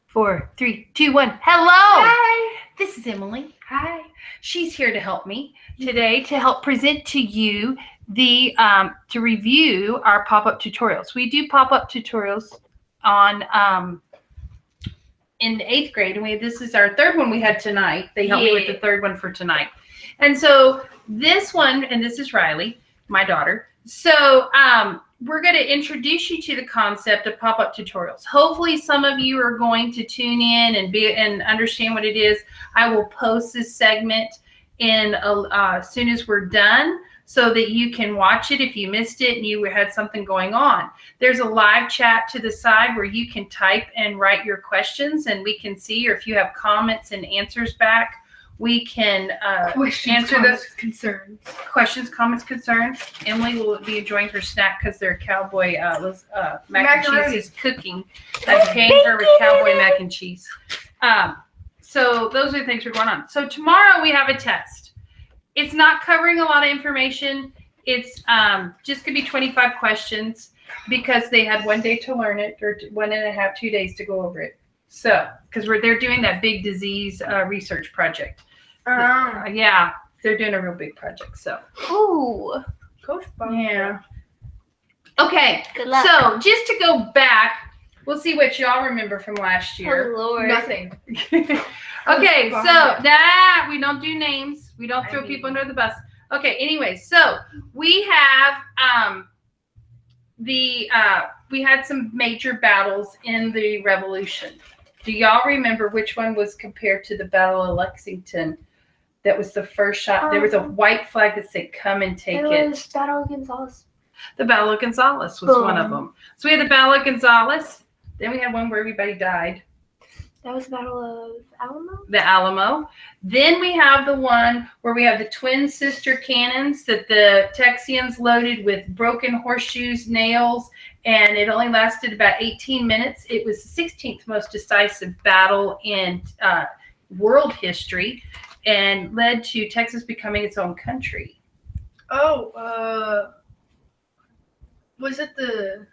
4, 3, 2, 1. Hello. Hi. This is Emily. Hi. She's here to help me today to help present to you the to review our pop-up tutorials. We do pop-up tutorials on in the 8th grade, and this is our third one we had tonight. They helped me with the third one for tonight. And so this one, and this is Riley, my daughter. So we're going to introduce you to the concept of pop-up tutorials. Hopefully some of you are going to tune in and understand what it is. I will post this segment in as soon as we're done so that you can watch it if you missed it and you had something going on. There's a live chat to the side where you can type and write your questions and we can see, or if you have comments and answers back, we can answer those concerns. Questions, comments, concerns. Emily will be enjoying her snack because their cowboy mac and cheese is cooking. I'm paying her with cowboy mac and cheese. So those are the things we're going on. So tomorrow we have a test. It's not covering a lot of information. It's just going to be 25 questions because they had 1 day to learn it, or 1.5, 2 days to go over it. So because they're doing that big disease research project. Yeah, they're doing a real big project. So, Ooh, yeah. Okay, good luck. So just to go back, we'll see what y'all remember from last year. Oh Lord, Nothing. Okay, so we don't do names. We don't throw people under the bus. Okay, anyway, so we have we had some major battles in the Revolution. Do y'all remember which one was compared to the Battle of Lexington? That was the first shot. There was a white flag that said, "Come and take it." It was Battle of Gonzales. The Battle of Gonzales was one of them. So we had the Battle of Gonzales. Then we had one where everybody died. That was the Battle of Alamo. The Alamo. Then we have the one where we have the twin sister cannons that the Texians loaded with broken horseshoes, nails, and it only lasted about 18 minutes. It was the 16th most decisive battle in world history and led to Texas becoming its own country. Oh, was it the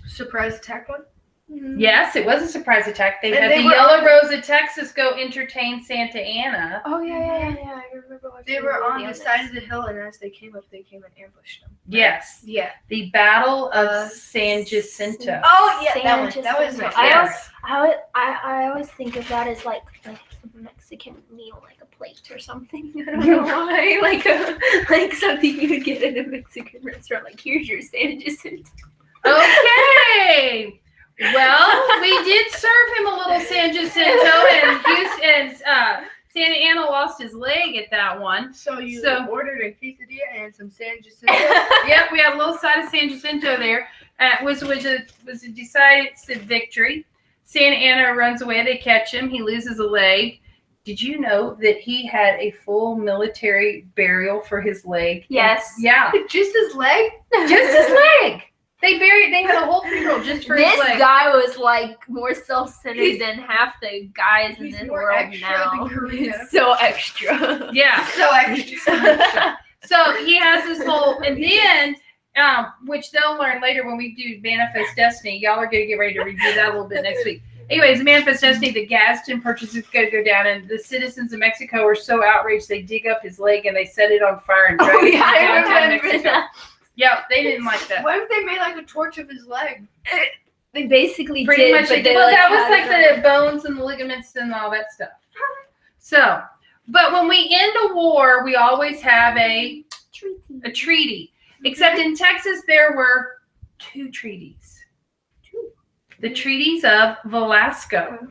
surprise attack one? Mm-hmm. Yes, it was a surprise attack. They had they the were Yellow Rose of Texas go entertain Santa Anna. Oh yeah. I remember. They were on the side of the hill, and as they came up, they came and ambushed them. Yes. Yeah. The Battle of San Jacinto. Oh yeah, San that was my Jacinto. favorite. I always think of that as like a Mexican meal, like a plate or something. I don't know why. like something you would get in a Mexican restaurant. Like, here's your San Jacinto. Okay. Well, we did serve him a little San Jacinto, and Santa Anna lost his leg at that one. So you ordered a quesadilla and some San Jacinto. Yep, we had a little side of San Jacinto there. It was a decisive victory. Santa Anna runs away. They catch him. He loses a leg. Did you know that he had a full military burial for his leg? Yes. Yeah. Just his leg? Just his leg. They had a whole funeral just for his leg. This guy was like more self-centered than half the guys in the world extra now. than Korea. He's so extra. Yeah. So extra. So he has this whole, and then, which they'll learn later when we do Manifest Destiny. Y'all are going to get ready to review that a little bit next week. Anyways, Manifest Destiny, the Gadsden Purchase is going to go down, and the citizens of Mexico are so outraged they dig up his leg and they set it on fire and drag it to downtown Mexico. That. Yeah, they didn't like that. What if they made like a torch of his leg? They basically Pretty did, much. but they Well, like that was had like the bones and the ligaments and all that stuff. So, but when we end a war, we always have a treaty. Except in Texas, there were 2 treaties. The treaties of Velasco.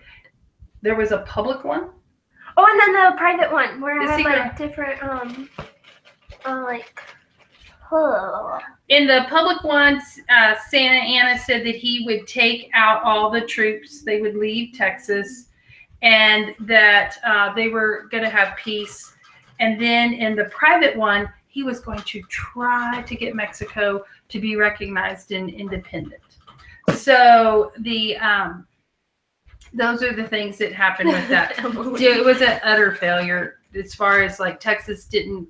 There was a public one. Oh, and then the private one where The I had secret- like different In the public ones, Santa Anna said that he would take out all the troops. They would leave Texas, and that they were going to have peace. And then in the private one, he was going to try to get Mexico to be recognized and independent. So those are the things that happened with that. It was an utter failure as far as like Texas didn't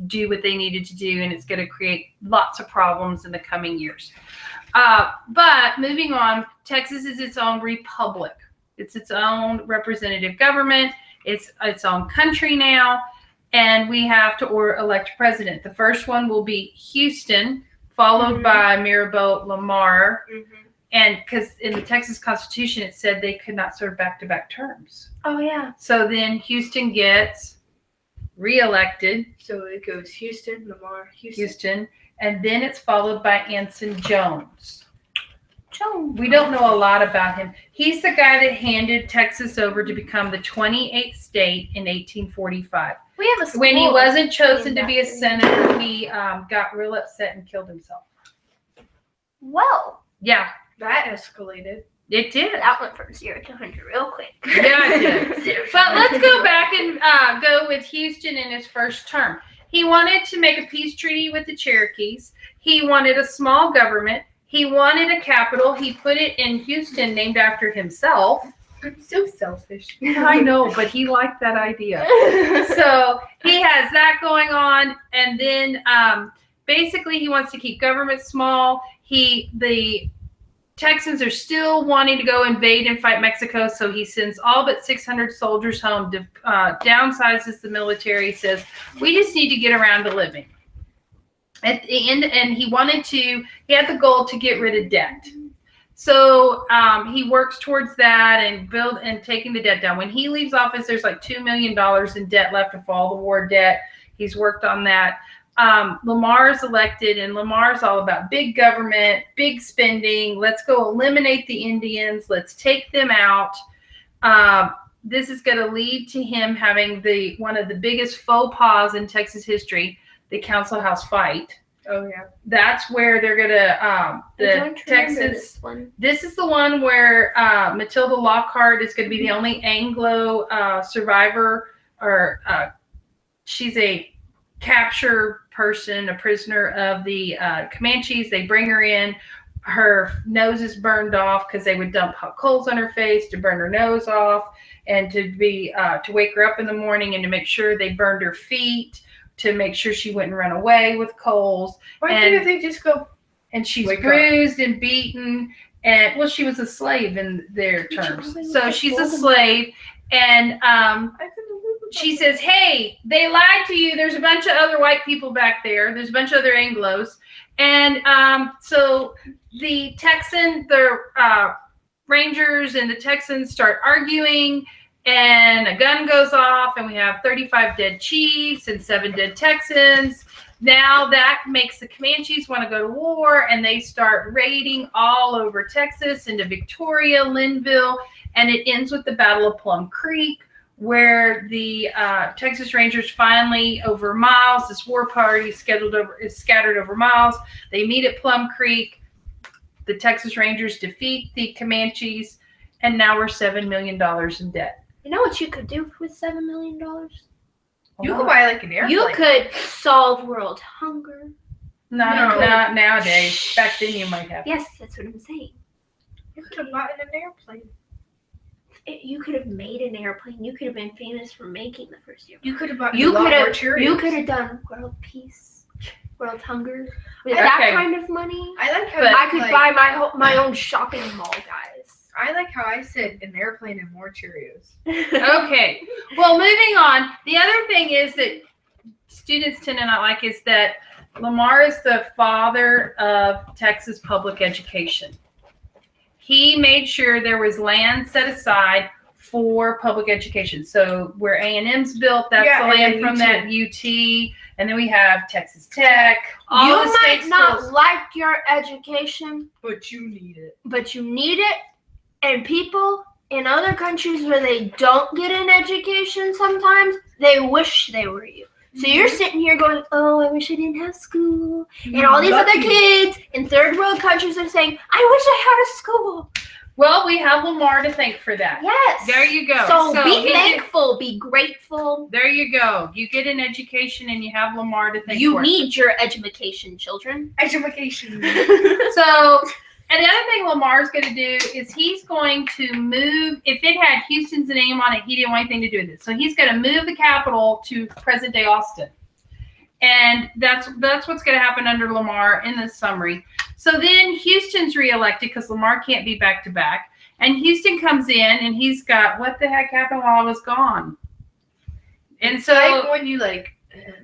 do what they needed to do, and it's going to create lots of problems in the coming years. But moving on, Texas is its own republic. It's its own representative government. It's its own country now. And we have to elect a president. The first one will be Houston, followed by Mirabeau Lamar. And because in the Texas Constitution, it said they could not serve back-to-back terms. Oh, yeah. So then Houston gets reelected. So it goes Houston, Lamar, Houston. And then it's followed by Anson Jones. Jones. We don't know a lot about him. He's the guy that handed Texas over to become the 28th state in 1845. We have a school. When he wasn't chosen to named be a after him. senator, he got real upset and killed himself. Well, Yeah, That escalated. it did. that went from 0 to 100 real quick. Yeah, it did. But let's go back and go with Houston in his first term. He wanted to make a peace treaty with the Cherokees. He wanted a small government. He wanted a capital. He put it in Houston, named after himself. I'm so selfish. I know, but he liked that idea. So he has that going on. And then basically he wants to keep government small. The Texans are still wanting to go invade and fight Mexico, so he sends all but 600 soldiers home, downsizes the military, says, we just need to get around to living. At the end, and he had the goal to get rid of debt. So he works towards that and taking the debt down. When he leaves office, there's like $2 million in debt left of all the war debt. He's worked on that. Lamar's elected, and Lamar's all about big government, big spending. Let's go eliminate the Indians. Let's take them out. This is going to lead to him having one of the biggest faux pas in Texas history, the Council House fight. Oh, yeah. That's where they're going to, the Texas. This is the one where Matilda Lockhart is going to be the only Anglo survivor, or she's a capture person, a prisoner of the Comanches. They bring her in. Her nose is burned off because they would dump hot coals on her face to burn her nose off, and to wake her up in the morning, and to make sure they burned her feet to make sure she wouldn't run away with coals. Why couldn't they just go? And she's Wake bruised and beaten. And well, she was a slave in their terms. So she's a slave. And she says, hey, they lied to you. There's a bunch of other white people back there. There's a bunch of other Anglos. And so the Rangers and the Texans start arguing, and a gun goes off, and we have 35 dead chiefs and 7 dead Texans. Now that makes the Comanches want to go to war, and they start raiding all over Texas into Victoria, Linville, and it ends with the Battle of Plum Creek, where the Texas Rangers finally, over miles, this war party is scattered over miles. They meet at Plum Creek. The Texas Rangers defeat the Comanches, and now we're $7 million in debt. You know what you could do with $7 million? You could buy like an airplane. You could solve world hunger. No, not nowadays. Back then you might have. Yes, that's what I'm saying. You could have bought an airplane. You could have made an airplane. You could have been famous for making the first airplane. You could have bought You could Cheerios. have done world peace, world hunger with Okay. that kind of money. I like how I could buy my own shopping mall, guys. I like how I said an airplane and more Cheerios. Okay. Well, moving on. The other thing is that students tend to not like is that Lamar is the father of Texas public education. He made sure there was land set aside for public education. So where A&M's built, that's Yeah, the land and from UT. that UT. And then we have Texas Tech. You All the might state not schools. like your education, But you need it. but you need it. And people in other countries where they don't get an education sometimes, they wish they were you. So you're sitting here going, oh, I wish I didn't have school. And all these other kids in third world countries are saying, I wish I had a school. Well, we have Lamar to thank for that. Yes. There you go. So be he did- thankful, be grateful. There you go. You get an education and you have Lamar to thank You for. need your education, children. Education. So, and the other thing Lamar's going to do is he's going to move, if it had Houston's name on it, he didn't want anything to do with it. So he's going to move the capital to present day Austin. And that's what's going to happen under Lamar in this summary. So then Houston's reelected because Lamar can't be back to back. And Houston comes in and he's got, what the heck happened while I was gone? And It's so like when you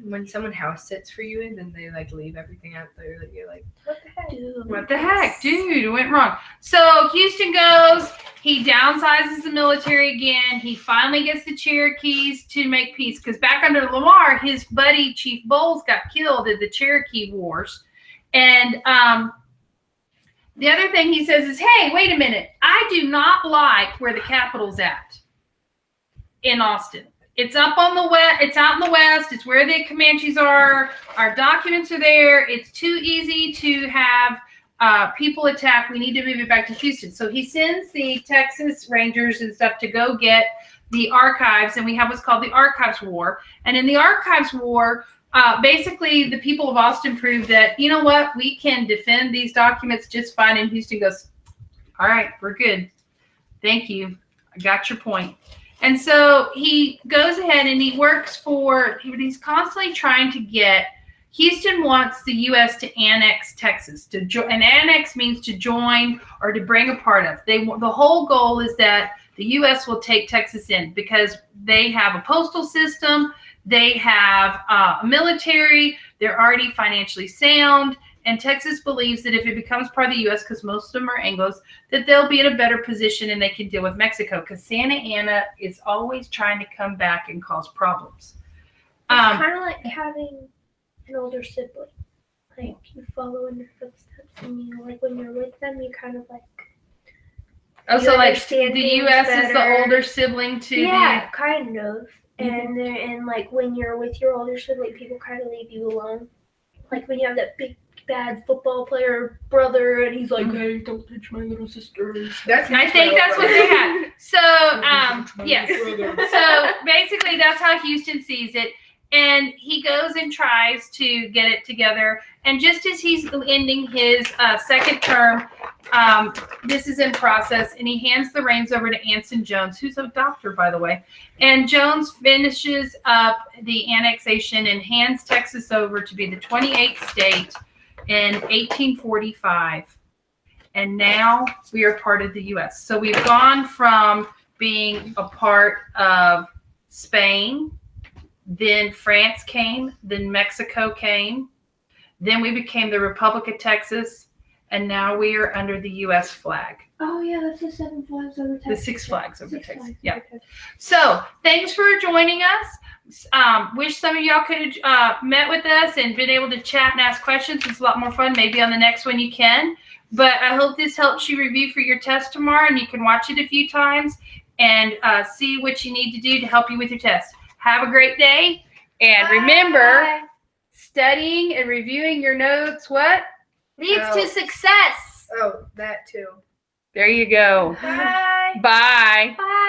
when someone house sits for you and then they leave everything out there, you're like, what the heck? Dude, what the heck, dude, it went wrong. So Houston goes, he downsizes the military again. He finally gets the Cherokees to make peace because back under Lamar, his buddy Chief Bowles got killed in the Cherokee Wars. And the other thing he says is, hey, wait a minute. I do not like where the Capitol's at in Austin. It's up on the west. It's out in the west. It's where the Comanches are. Our documents are there. It's too easy to have people attack. We need to move it back to Houston. So he sends the Texas Rangers and stuff to go get the archives, and we have what's called the Archives War. And in the Archives War, basically the people of Austin proved that, you know what, we can defend these documents just fine. And Houston goes, all right, we're good. Thank you. I got your point. And so he goes ahead and he works for, he's constantly trying to get, Houston wants the U.S. to annex Texas. And annex means to join or to bring a part of. The whole goal is that the U.S. will take Texas in because they have a postal system, they have a military, they're already financially sound, and Texas believes that if it becomes part of the U.S., because most of them are Anglos, that they'll be in a better position and they can deal with Mexico because Santa Anna is always trying to come back and cause problems. It's kind of like having an older sibling. Like, you follow in their footsteps and, when you're with them, you kind of Oh, you so understand the things U.S. is the better. older sibling to yeah, kind of. And when you're with your older sibling, people kind of leave you alone. Like when you have that big bad football player brother, and he's like, "Hey, don't touch my little sister." I think that's what they had. So, yes. So basically, that's how Houston sees it. And he goes and tries to get it together. And just as he's ending his second term, this is in process, and he hands the reins over to Anson Jones, who's a doctor, by the way. And Jones finishes up the annexation and hands Texas over to be the 28th state in 1845. And now we are part of the U.S. So we've gone from being a part of Spain, then France came, then Mexico came, then we became the Republic of Texas, and now we are under the U.S. flag. Oh yeah, that's the 7 flags over Texas. The 6 flags over Texas. Flags Yeah. over Texas. So thanks for joining us. Wish some of y'all could have met with us and been able to chat and ask questions. It's a lot more fun. Maybe on the next one you can. But I hope this helps you review for your test tomorrow, and you can watch it a few times and see what you need to do to help you with your test. Have a great day. And remember, Bye. studying and reviewing your notes, what? Leads to success. Oh, that too. There you go. Bye. Bye. Bye.